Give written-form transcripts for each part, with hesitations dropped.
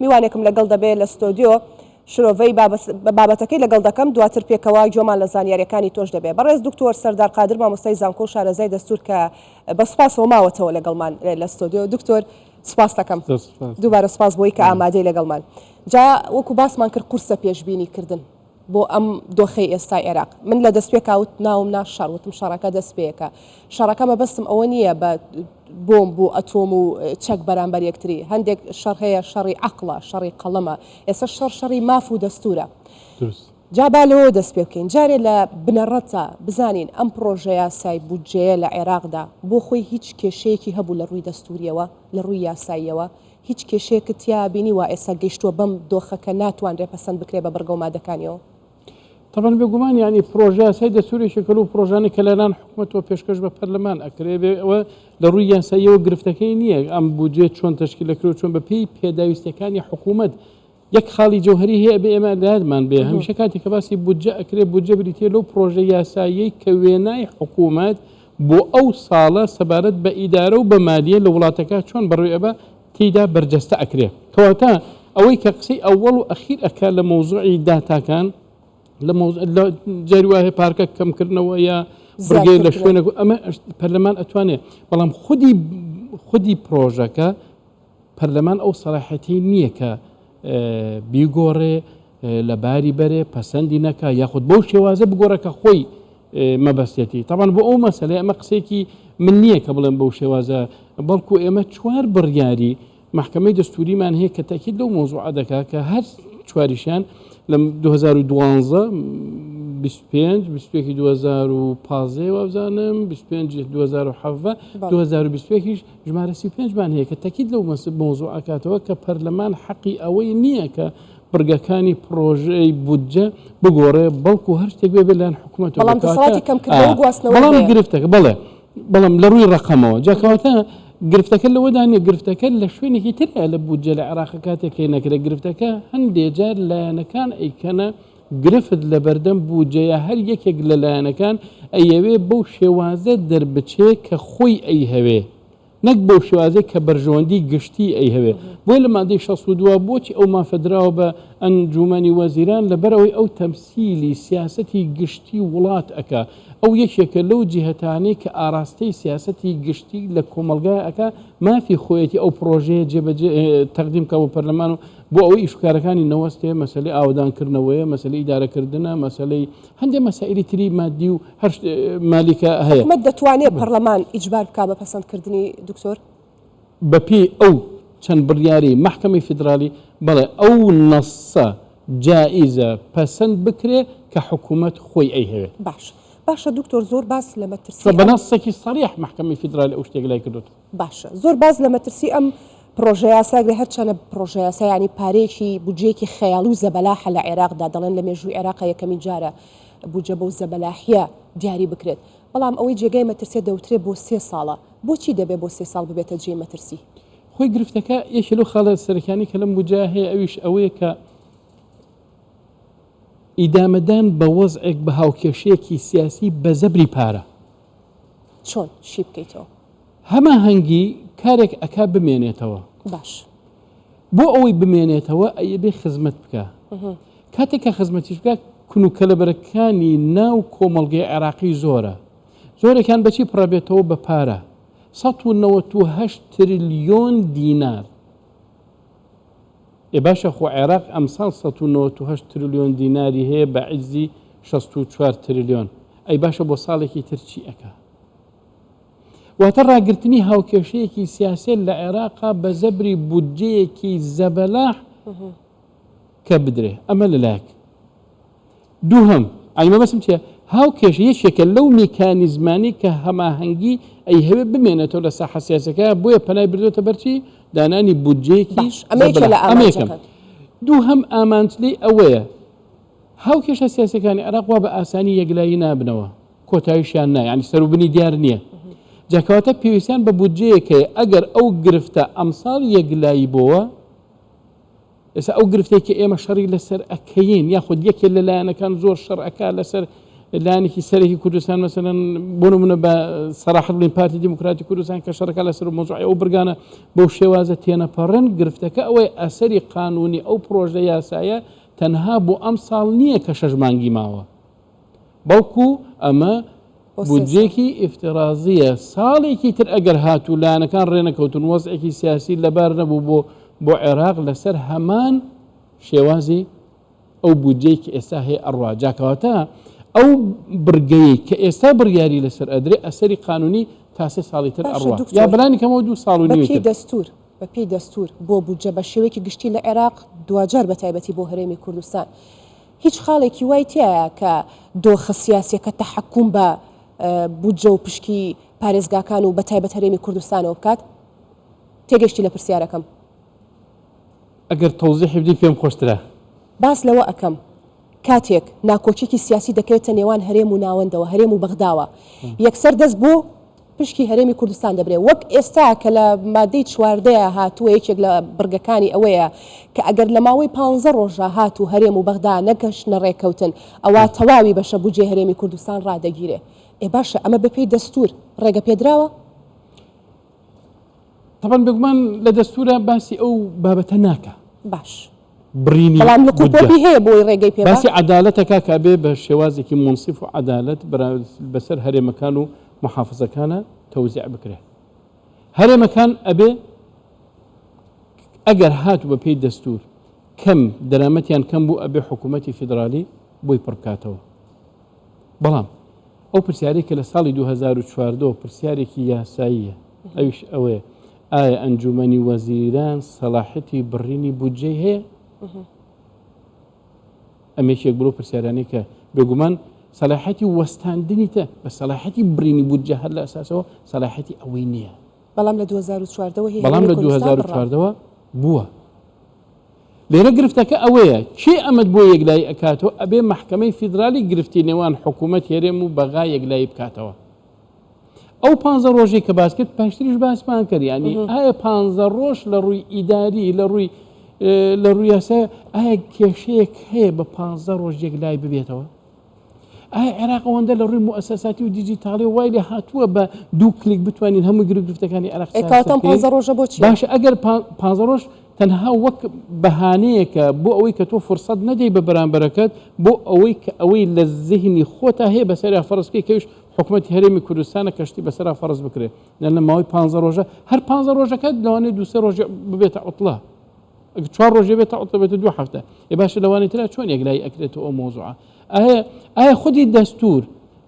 میوانێکم لەگەڵ دەبێت لە ستۆدیۆ شرۆڤەی بابەتەکەی لەگەڵ دەکەم دواتر پێکەوە جۆمان لە زانیاریەکانی تۆش دەبێت. بەڕێز دکتۆر سەردار قادر مامۆستای زانکۆ و شارەزای دەستور کە بەسپاسەوە ماوەتەوە لەگەڵمان لە ستۆدیۆ. دکتۆر سپاس دەکەم دووبارە سپاس بۆی کە ئامادەی لەگەڵمان. جا وەکو باسمان کرد قورسە پێشبینی کردن بۆ ئەم دۆخەی ئێستای عێراق. من لە دەستپێ کاوت ناوم ناشاروتم شەڕەکە دەستپێکە. شەڕەکە مەبەستم ئەوە نییە بە بۆم بۆ ئەتۆم و چەک بەرامبەر یەکتری. هەندێک شەڕ هەیە، شەڕی عەقڵە، شەڕی قەڵەمە، ئێستا شەڕی ماف و دەستورە. جا با لەوە دەست پێ بکەین. جارێ لە بنەڕەتە بزانین ئەم پرۆژە یاسای بودجەیە لە عێراقدا بۆ خۆی هیچ کێشەیەکی هەبوو لە ڕووی دەستوریەوە، لە ڕووی یاساییەوە هیچ کێشەیەکت تیا بینی وە ئێستا گەیشتووە بەم دۆخەکە ناتوانرێ پەسەند بکرێ بە بەرگە و مادەکانیەوە؟ طبعا بێگومان یعنی پرۆژە یاسای دەستوریشکەکە و پرۆژانی کە لەلایەن حکوومەتەوە پێشکەش بە پەرلەمان ئەکرێ ئەوە لە ڕووی یاساییەوە گرفتەکەی نییە. ئەم بودجێ چۆن تەشکیلەکرێت چۆن بەپێی پێداویستەکانی حکوومەت یەک خاڵی جەوهری هەیە بێ ئێمە لایەنمان بێ. هەمیشە کاتێک کە باسی بودجە ئەکرێ بودجە بریتێ لەو پرۆژە یاساییەی کە وێنای حکوومەت بۆ ئەو ساڵە سەبارەت بە ئیدارە و بە مالیە لە وڵاتەکە چۆن بەڕووی ئەبە تێیدا بەرجەستە ئەکرێ. کەواتە ئەوەی کە قسەی ئەوەڵ و ئەخیر ئەکا لە مۆزوعی داتاکان لە جاری وایە پارکە کەمکردنەوە یا بڕگەی لە شوێنە ئەمە پەرلەمان ئەتوانێت، بەڵام خودی پرۆژەکە پەرلەمان ئەو سەلاحەتی نییە کە بیگۆڕێ لە باری بەرێ پەسەندی نەکە یاخود بەو شێوازە بگۆڕە کە خۆی مەبەستێتی. طبعا بۆ ئەو مەسەلەی ئەمە قسێکی من نییە کە بڵێم بەو شێوازە، بەڵکو ئێمە 4 بڕیاری محکەمەی دەستوریمان هەیە کە تاکید لەو مۆزوعە دەکا کە هەر 4یشیان لە 2012 25 2015 وابزانم 25 2017 2021 ژمارە 35 بان هەیە کە تاکید لەو مۆزوعە کاتەوە کە پەرلەمان حەقی ئەوەی نییە کە بڕگەکانی پرۆژەی بودجە بگۆڕێ، بەڵکو هەر شتێک بێ لەلایەن حکوومەتەوە بەڵام گرفتەکە بەڵام لە ڕووی ڕقەمەوە جاکەواتە گرفتەکە لەوەدانێ گرفتەکە لە شوێنێکی ترە لە بودجە لە عێراق کاتێکی نەکرێت گرفتەکە هەندێک جار لایەنەکان ئەیکەنە گرفت لە بەردەم بودجەیە هەر یەکێک لە لایەنەکان ئەیەوێ بەو شێوازە دەربچێ کە خۆی ئەیهەوێ، نەک بەو شێوازەی کە بەرژەوەندی گشتی ئەیهەوێ. بۆی لە مادەی 62 بۆچی ئەو مافەدراوە بە ئەنجومەنی وەزیران لەبەرەوەی ئەو تەمسیلی سیاسەتی گشتی وڵات ئەکا. ئەو یەکێکە لەو جیهەتانەی کە ئاراستەی سیاسەتی گشتی لە کۆمەلگای ئەکا مافی خۆیەتی ئەو پرۆژەیە جێبەجێ تەقدیم کە بۆ پەرلەمان و بۆ ئەوەی ئیشکارەکانی نەوەستێ مەسەلەی ئاودانکردنەوەیە، مەسەلەی ئیدارەکردنە، مەسەلەی هەندێک مەسائلی تری مادی و هەر مالیکە هەیە. حکومەت دەتوانێت پەرلەمان ئیجبار بکا بە پەسەندکردنی دکتۆر بەپێی ئەو چەند بڕیاری محکەمەی فیدرالی بەڵێ ئەو نەسە جائیزە پەسەند بکرێ کە حکوومەت خۆی ئەیهەوێت. باشە دکتۆر زۆر باس لە مەترسی بەنەسێکی سەریح محکەمەی فیدرالی ئەو شتێک لای کردوت. باشە زۆر باز لە مەترسی ئەم پرۆژە یاساگرێ هەرچەنە پرۆژە یاسا ینی پارێکی بودجەیەکی خەیاڵ و زەبەلاحە لە عێراقدا دەڵێن لە مێژووی عێراقا یەکەمین جارە بودجە بەو زەبەلاحیە دیاری بکرێت، بەڵام ئەوەی جێگای مەترسیە دەوترێ بۆ 3 ساڵە. بۆچی دەبێت بۆ 3 ساڵ ببێتە جێی مەترسی؟ خۆی گرفتەکە یەکێ لەو خاڵە سەرەکیانی کە لەم بودجە هەیە ئەویش ئەوەیە کە ئیدامەدان بە وەزعێک بە هاوکێشەیەکی سیاسی بە زەبری پارە. چۆن شی بکەیتەوە؟ هەمە هەنگی کارێک ئەکا بمێنێتەوە. باش بۆ ئەوەی بمێنێتەوە ئەیەبێ خزمەت بکە. کاتێک کە خزمەتیش بکە کونوکەلەبەرەکانی ناو کۆمەڵگەی عێراقی زۆرێکیان بەچی پڕەبێتەوە بە پارە 198 تریلیۆن دینار. باشە خۆ عێراق ئەمساڵ 198 تریلیۆن دیناری هەیە بە عیزی 64 تریلیۆن. ئەی باشە بۆ ساڵێکی ترچی ئەکا. واتە ڕاگررتنی هاوکێشەیەکی سیاسێت لە عێراقا بە زەبری بودجەیەکی زەبەلاح کە بدرێ. ئەمە لەلایەک دووهەم ئایمە بەسم چیە هاوکێش یەکێکە لەو میکانیزمانی کە هەماهەنگی ئەی هەوێ بمێنێتەوە لە ساحە سیاسەکە بۆیە پەنای بردوێتە بەرچی دانانی بودجەیەکی ئەمەیەکەم. دووهەم ئامانجلی ئەوەیە هاوکێشە سیاسەکانی عێراق وا بە ئاسانی یەکلایی نابنەوە، کۆتاییشیان نایە، ینی سەروبنی دیار نییە. جاکەواتە پێویستیان بە بودجەیەکەیە ئەگەر ئەو گرفتە ئەمساڵ یەکلایی بۆوە ئێستا ئەو گرفتێکی ئێمە شەڕی لەسەر ئەکەین یاخود یەکێ لەلایەنەکان زۆر شەڕ ئەکا لەسەر لانێکی سەرێکی کوردستان مەسەلەن بۆ نمونە بە سەراحەت بڵین پارتی دیموکراتی کوردستان کە شەڕەکە لەسەر مۆزوعی ئەو بڕگانە بەو شێوازە تێنەپەڕن گرفتەکە ئەوەی ئەسەری قانونی ئەو پرۆژە یاسایە تەنها بۆ ئەم ساڵ نییە کە 6 مانگی ماوە بەڵکو ئەمە بودجێکی ئیفترازیە ساڵێکی تر ئەگەر هاتوو لایەنەکان ڕێنەکەوتن وەزعێکی سیاسی لەبار نەبوو بۆ عێراق لەسەر هەمان شێوازی ئەو بودجەی کە ئێستا هەیە ئەڕوا جاکەواتە ئەو برگەی کە ئێستا بڕیاری لەسەر ئەدرێ ئەسەری قانونی تا 3 ساڵی تر ئەڕوا یا بەلانی کەمەوە 2 ساڵ و نیوە بەپێی دەستور بۆ بودجە بە شێوەیەکی گشتی لە عێراق دوجار بە تایبەتی بۆ هەرێمی کوردستان هیچ خاڵێکی وای تایە کە دۆخە سیاسیەکە تەحەکوم بە بودجە و پشکی پارێزگاکان و بە تایبەت هەرێمی کوردستانەوە بکات تێگەشتی لە پرسیارەکەم ئەگەر تەوزیحی بدی پێم خۆشترە باس لەوە ئەەکەم کاتێک ناکۆچێکی سیاسی دەکەوێتە نێوان هەرێم و ناوەندەوە هەرێم و بەغداوە یەکسەر دەست بۆ پشکی هەرێمی کوردستان دەبرێت وەک ئێستا کە لە مادەی 14 هاتووە یەکێک لە بڕگەکانی ئەوەیە کە ئەگەر لە ماوەی 15 ڕۆژە هاتوو هەرێم و بەغدا نەگەشتە ڕێکەوتن ئەوە تەواوی بەشە بودجێ هەرێمی کوردستان ڕادەگیرێ باشە ئەمە بەپێی دەستور ڕێگە پێدراوە طبعا بگومان لە دەستورە باسی ئەو بابەتە ناکە باش برینی بەڵام لە کوپۆپی هەیە بۆی ڕێگەی پێ باسی عەدالەتەکە کە بێ بە شێوازێکی منصف و عەدالەت بەسەر هەرێمەکان و محافزەکانە تەوزیع بکرێ هەرێمەکان ئەبێ ئەگەر هاتوو بە پێی دەستور کەم دەرامەتیان کەم بوو ئەبێ حکوومەتی فیدرالی بۆی پڕکاتەوە بەڵام ئەو پرسیارێک کە لە ساڵی 2014 پرسیارێکی یاساییە ئەوش ئەوەیە ئایا ئەنجومەنی وەزیران سەلاحەتی بڕینی بودجەی هەیە ئەمێکێک بڵۆ پرسیارانەی کە بێگومان سەلاحەتی وەستاندنی تە بە سەلاحەتی بڕینی بودجە هەر لە ئەساسەوە سەلاحەتی ئەوەی نییە بەڵام لە 2014 بەڵام لە 2014 بووە لێرە گرفتەکە ئەوەیە چی ئەمەد بۆ یەکلای ئەکاتەوە ئەبێ محکەمەی فیدرالی گرفتی نێوان حکوومەت هێرێم و بەغا یەکلایی بکاتەوە ئەو 15 ڕۆژێک کە باس کرد پاشتریش باسمان کرد ینی ئایا 15 ڕۆژ لە ڕووی ئیداری لە ڕووی یاسا ئایا کێشەیەک هەیە بە 15 ڕۆژ یەکلای ببێتەوە ئایا عێراق ئەوەندە لە ڕووی مؤسساتی و دیجیتاڵی وای لێ هاتووە بە 2 کلیک بتوانین هەموو گرفتەکانی عێراق ئێکاتەم 15 ڕۆژە بۆچی باشە ئەگەر 15 ڕۆژ تەنها وەک بەهانەیەکە بۆ ئەوەی کە تۆ فرسەت نەدەی بە بەرامبەرەکەت بۆ ئەوەی کە ئەوەی لە زیهنی خۆتا هەیە بەسەریا فەرزکەی کەویش حکوومەتی هەرێمی کوردستانە کەشتی بەسەرا فەرز بکرێت لە ماوەی 15 ڕۆژە هەر 15 ڕۆژەکەت لەوانەیە 2 ڕۆژ ببێتە عوتڵە 4 ڕۆژ بێتە عوتڵە بێتە 2 هەفتە باشە لەوانەیە ترا چۆن یەکلای ئەکرێتەوە ئەو مۆزوعە ئایا خودی دەستور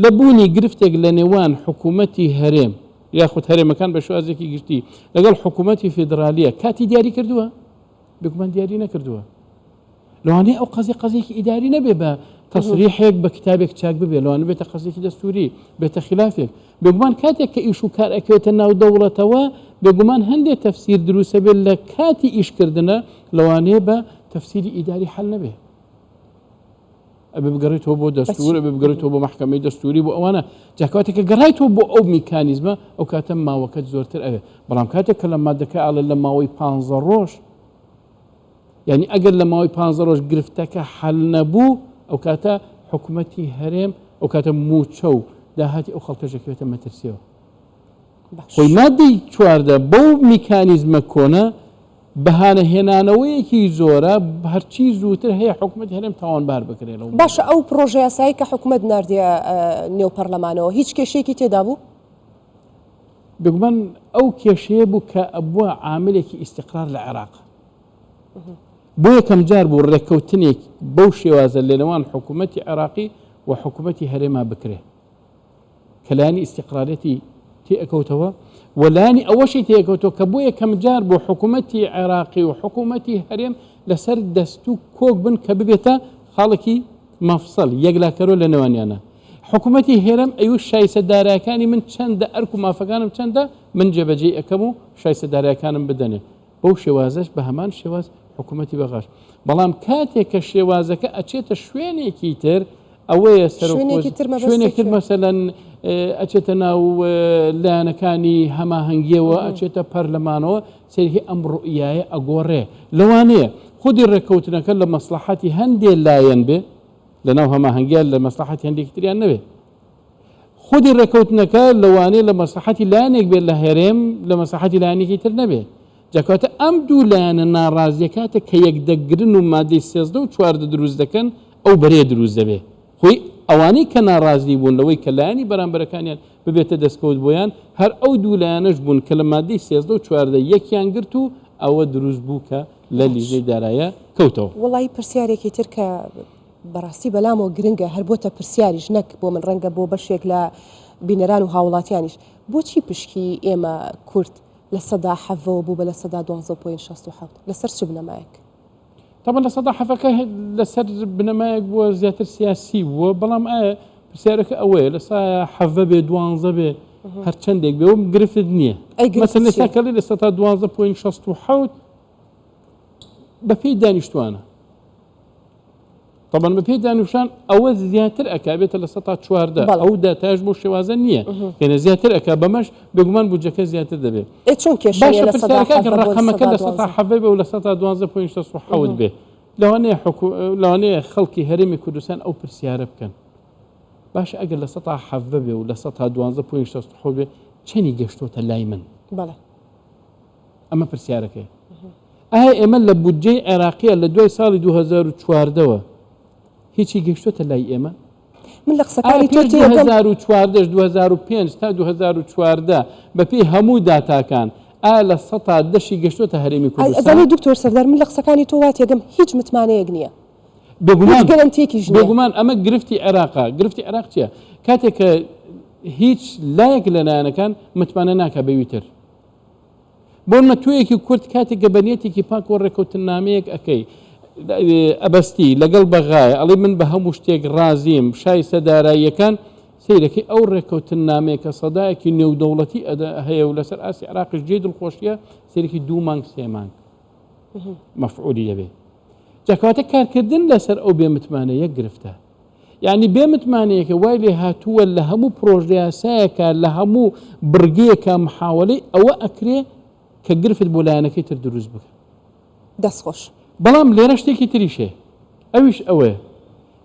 لە بوونی گرفتێک لە نێوان حکوومەتی هەرێم یاخود هەرێمەکان بە شوازێکی گشتی لەگەڵ حکوومەتی فیدرالیە کاتی دیاری کردووە بگومان دیاری نەکردووە لەوانەیە ئەو قەزێکی ئیداری نەبێ بە تصریحێک بە کتابێک چاک ببێ لەوانە بێتە قەزێکی دەستوری بێتە خلافێک بگومان کاتێک کە ئیش و کار ئەکەوێتە ناو دەوڵەتەوە بگومان هەندێک تەفسیر دروسە بێت لە کاتی ئیشکردنە لەوانەیە بە تەفسیری ئیداری حەل نەبێ ئەبێ بگەڕێتەوە بۆ دەستور ئەبێ بگەڕێتەوە بۆ محکەمەی دەستوری بۆ ئەوانە جاکاتێککە گەڕایتەوە بۆ ئەو میکانیزمە ئەو کاتە ماوەکەت زۆرتر ئەوێ بەڵام کاتێک کە لە مادەکە ئاڵە لە ماوەی 15 ڕۆژ یعنی ئەگەر لە ماوەی 15 ڕۆژ گرفتەکە حەل نەبوو ئەو کاتە حکوومەتی هەرێم ئەو کاتە موچە و داهاتی ئەو خەڵکەژەکەوێتە مەترسیەوە خۆی مادەی 14 بەو میکانیزمە کۆنە بەهانە هێنانەوەیەکی زۆرە هەرچی زووتر هەیە حکوومەتی هەرێم تاوانبار بکرێنەوە باشە ئەو پرۆژە یاسایی کە حکوومەت ناردیە نێو پەرلەمانەوە هیچ کێشەیەکی تێدا بوو بگومان ئەو کێشەیە بوو کە ئەبووە عاملێکی ئیستیقرار لە عێراق بۆ یەکەم جار بوو ڕێککەوتنێک بەو شێوازە لەنێوان حکوومەتی عێراقی و حکوومەتی هەرێما بکرێ کەلانی ئیستیقرارەتی تێئەکەوتەوە وەلانی ئەوەشی تێکەوتەوە کە بۆ یەکەم جار بۆ حکوومەتی عێراقی و حکوومەتی هەرێم لەسەر دەست و کۆک بن کە ببێتە خاڵێکی مەفسەڵ یەکلاکەرۆ لە نێوانیانە حکوومەتی هێرم ئەوش شایسەدارەکانی من چەندە ئەرک و مافەکانم چەندە من جێبەجێ ئەەکەم و شایسەدارەکانم بدەنێ بەو شێوازەش بە هەمان شێواز حکوومەتی بەغاش بەڵام کاتێک کە شێوازەکە ئەچێتە شوێنێکی تر ئەوەیە شوێنێکی تر مەسەلەن ئەچێتە ناو لایەنەکانی هەماهەنگیەوە ئەچێتە پەرلەمانەوە سەرهی ئەم ڕوئیایە ئەگۆڕێ لەوانەیە خودی ڕێککەوتنەکە لە مەسلحەتی هەندێک لایەن بێ لەناو هەما هەنگیان لە مەسلحەتی هەندێکی تریان نەبێ خودی ڕێکەوتنەکە لەوانەیە لە مەسلحەتی لایەنێک بێت لە هێرێم لە مەسلحەتی لایەنێکی تر نەبێ جاکاتە ئەم دوو لایەنە ناڕازیەکاتە کە یەکدەگرن و مادەی 13 و 14 دروست دەکەن ئەو بەرێ دروست دەبێ خۆی ئەوانەی کە ناڕازی بوون لەوەی کە لایەنی بەرامبەرەکانیان ببێتە دەستکەوت بۆیان هەر ئەو دوو لایەنەش بوون کە لە مادەی 13 و 14 یەکیان گرت و ئەوە دروست بوو کە لە لیژەی دارایە کەوتەوە وڵی پرسیارێکی تر کە بەڕاستی بەلامەوە گرنگە هەر بۆتە پرسیاریش نەک بۆ من ڕەنگە بۆ بەشێک لە بینەران و هاوڵاتیانیش بۆچی پشکی ئێمە کورد لە سەدا حەڤەوە بوو بە لە سەدا 12.67 لەسەر چ بنەمایەک طبعا لە سەدا حەفەکە لەسەر بنەمایەک بووە زیاتر سیاسی بووە بەڵام ئایا پرسیارەکە ئەوەیە لەسا حەڤە بێ 12 بێ هەر چندێک بێ و گرفت نییە مەسەن لەساکەڵی لە سەدا 12.67 بە پێی دانیشتوانە طبعا بە پێی دانیشتوان ئەوە زیاتر ئەکابێتە لە سەدا 14 ئەو داتاش بۆ شێوازە نییە یعنی زیاتر ئەکا بەمەش بێگومان بوجەکە زیاتر دەبێت چۆن کێشەیە لە سەدا ڕقەمەکە لە سەدا حەڤە بێ و لە سەدا 12.67 بێ لەوانەیە خەڵکی هەرێمی کوردستان ئەو پرسیارە بکەن باش ئەگەر لە سەدا حەڤە بێ و لە سەدا 12.67 بێ چەنی گەشتۆتە لای من ئەمە پرسیارەکەی ئایا ئێمە لە بودجەی عێراقیە لە دوای ساڵی 2014ەوە هیچی گەشتۆتە لای ئێمە من لە قسەکانی تۆ 2014 2005 تا 2014 بەپێی هەموو داتاکان ئایا لە سەدا دەشی گەشتۆتە هەرێمی کوردستان دکتۆر سەردار من لە قسەکانی تۆ وات یەگەم هیچ متمانەیەک نییە بێگومان ئەمە گرفتی عێراقا گرفتی عێراق چییە کاتێک کە هیچ لایەک لە لایەنەکان متمانە ناکە بەویتر بۆ نە توەیەکی کورد کاتێک کە بەنیەتێکی پاک و ڕێکەوتنامەیەک ئەەکەی ئەبەستی لەگەڵ بەغایە ئەڵێ من بە هەموو شتێک رازیم شای سەداراییەکان سیرەکەی ئەو ڕێکەوتنامەیە کە سەدایەکی نێودەوڵەتی هەیە و لەسەر ئاسی عێراقیش جێ دڵخۆشیە سێرەکی 2 مانگ 3 مانگ مەفعولی دەبێت جاکەواتە کارکردن لەسەر ئەو بێمتمانەیە گرفتە یعنی بێمتمانەیەکە وای لێ هاتووە لە هەموو پرۆژەیاسایەکە لە هەموو بڕگەیەکە محاوەڵەی ئەوە ئەکرێ کە گرفت بۆ لایەنەکەی تر دروست بکە دەستخۆش بەڵام لێرە شتێکی تریشێ ئەویش ئەوەیە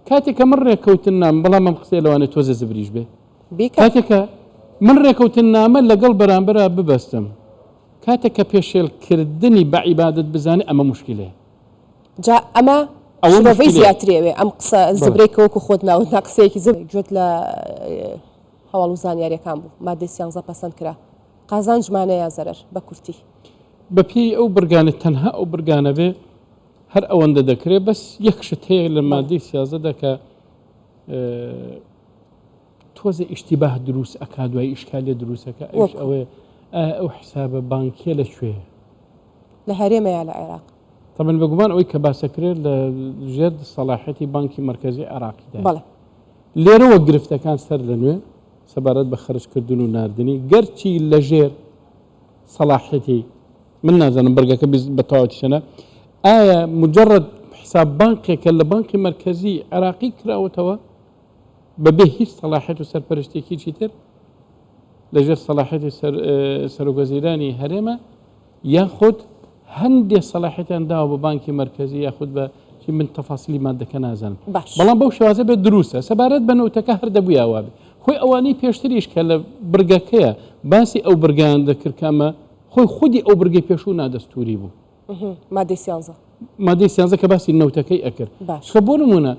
کاتێککە من ڕێکەوتن نام بەڵام ئەم قسەی لەوانێت تۆزە زبریش بێ کاتێکە من ڕێکەوتن نامە لەگەڵ بەرامبەرە ببەستم کاتێککە پێشێلکردنی بە عیبادت بزانێ ئەمە مشکلەیە جا ئەمە ئەوەی زیاترێوێ ئەم قسە زبرێکەوەکو خۆت ناوت نا قسەیەکی زب گوێت لە هەواڵ و زانیاریەکان بوو مادەی 13 پەسەند کرا قازان ژمانەیە زەرەر بە کورتی بەپێی ئەو بڕگانە تەنها ئەو بڕگانە بێ هەر ئەوەندە دەکرێت بەس یەک شت هەیە لە مادەی 13 دەکە تۆزە ئیشتیباه دروست ئەکا دوای ئیشکالێ دروستەکە ئەوش ئەوەیە ئەو حسابە بانکیە لەکوێ لە هەرێمە یا لە عێراق طبعا بەگومان ئەوەی کە باسەکرێت لە ژێر سەلاحەتی بانکی مرکزی عێراقیدا لێرەوە گرفتەکان سەر لەنوێ سەبارەت بە خەرجکردن و ناردنی گەرچی لە ژێر سەلاحەتی من نازانم بەرگەکە بە تەواوەتی چەنە ئایا مجرد حساب بانکێکە لە بانکی مرکزی عێراقی کراوەتەوە بەبێ هیچ سەلاحەت و سەرپەرشتێکی چیتر لەژێر سەلاحەتی سەرۆکوەزیرانی هەرێمە یاخود هەندێک سەلاحەتیان داوە بە بانکی مرکزی یاخود بە من تەفاسیلی مادەکە نازانم بەڵام بەو شێوازە بێت دروستە سەبارەت بە نەوتەکە هەر دەبووی ئاوا بێت خۆی ئەوانەی پێشتریش کە لە برگەکەیە باسی ئەو برگیان دەکرد کەمە خۆی خودی ئەو برگەی پێشوو نادەستوری بوو مادەی 13 کە باسی نەوتەکەی ئەکرد خە بۆ نمونە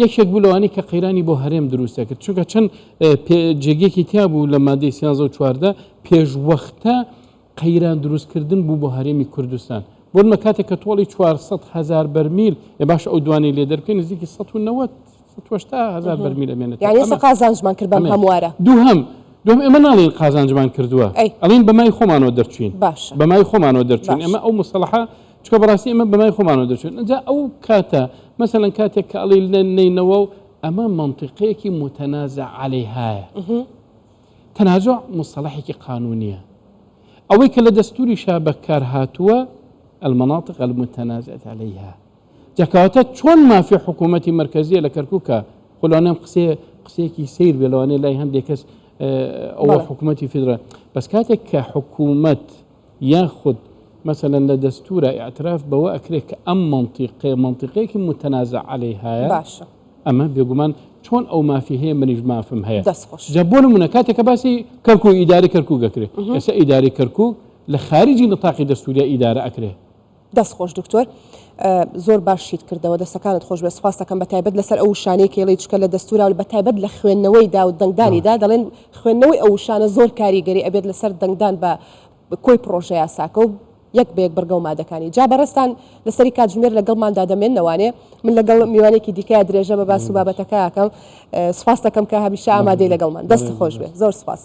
یەکێک بوو لەوانی کە قەیرانی بۆ هەرێم دروستە کرد چونکە چەند جێگێکی تیا بوو لە مادەی 13 و 14 پێشوەختە قەیران دروستکردن بوو بۆ هەرێمی کوردستان بۆ کاتێک کە تۆڵی 400,000 بەرمیل باش ئەو دوانەی لێ دەرکەین نزیکی 190,000 بەرمیل ئەمێنێت یعنی ئێستا قازانجمان کرد بەم هەموارە دووهم ئێمە ناڵێن قازانجمان کردووە ئەڵین بەمای خۆمانەوە دەرچوین بەمای خۆمانەوە دەرچوین ئێمە ئەو مستەڵەحە چکە بەڕاستی ئێمە بەمای خۆمانەوە دەرچوین ئەجا ئەو کاتە مەسەلەن کاتێک کە ئەڵی لە نینەوە و ئەمە منطقەیەکی متەنازع عەلەیهایە تەنازع مستەڵەحێکی قانونیە ئەوەی کە لە دەستوری شا بەکار هاتووە المناطق المتنازعة عليها جاکەواتە چۆن مافی حکوومەتی مرکزیە لە کەرکووکە خۆلانێم قسەیەکی سیر بێ لەوانەیە لای هەندێک کەس ئەوە حکوومەتی فیدرال بەس کاتێک کە حکوومەت یاخود مثلا لە دەستورە اعتراف بەوە ئەکرێت کە ئەم منطقەیەکی متەنازع عەلەیهایە ئەمە بێگومان چۆن ئەو مافی هەیە منیش مافم هەیە دەستخۆش جا بۆ نمونە کاتێککە باسی کەرکک و ئیداری کەرکک ئەکرێت ئێستا ئیداری کەرکک لە خارجی نتاقی دەستوریە ئیدارە ئەکرێ دەستخۆش دکتۆر زۆر باشیت کردەوە دەستەکانت خۆش بێ سپاس دەکەم بە تایبەت لەسەر ئەو شانەیە کێڵی چکە لە دەستورا و بە تایبەت لە خوێندنەوەیدا و دەنگدانیدا دەڵێن خوێندنەوەی ئەو شانە زۆر کاریگەری ئەبێت لەسەر دەنگدان بە کۆی پرۆژه یاساکە و یەک بەیەک بەرگە و مادەکانی جا بەڕستان لەسەری کاتژمێر لەگەڵماندا دەمێننەوانێ من لەگەڵ میوانێکی دیکای درێژە بە باس و بابەتەکە یاکەم سپاس دەکەم کە هەمیشە ئامادەی لەگەڵمان دەست خۆش بێ زۆر سپاس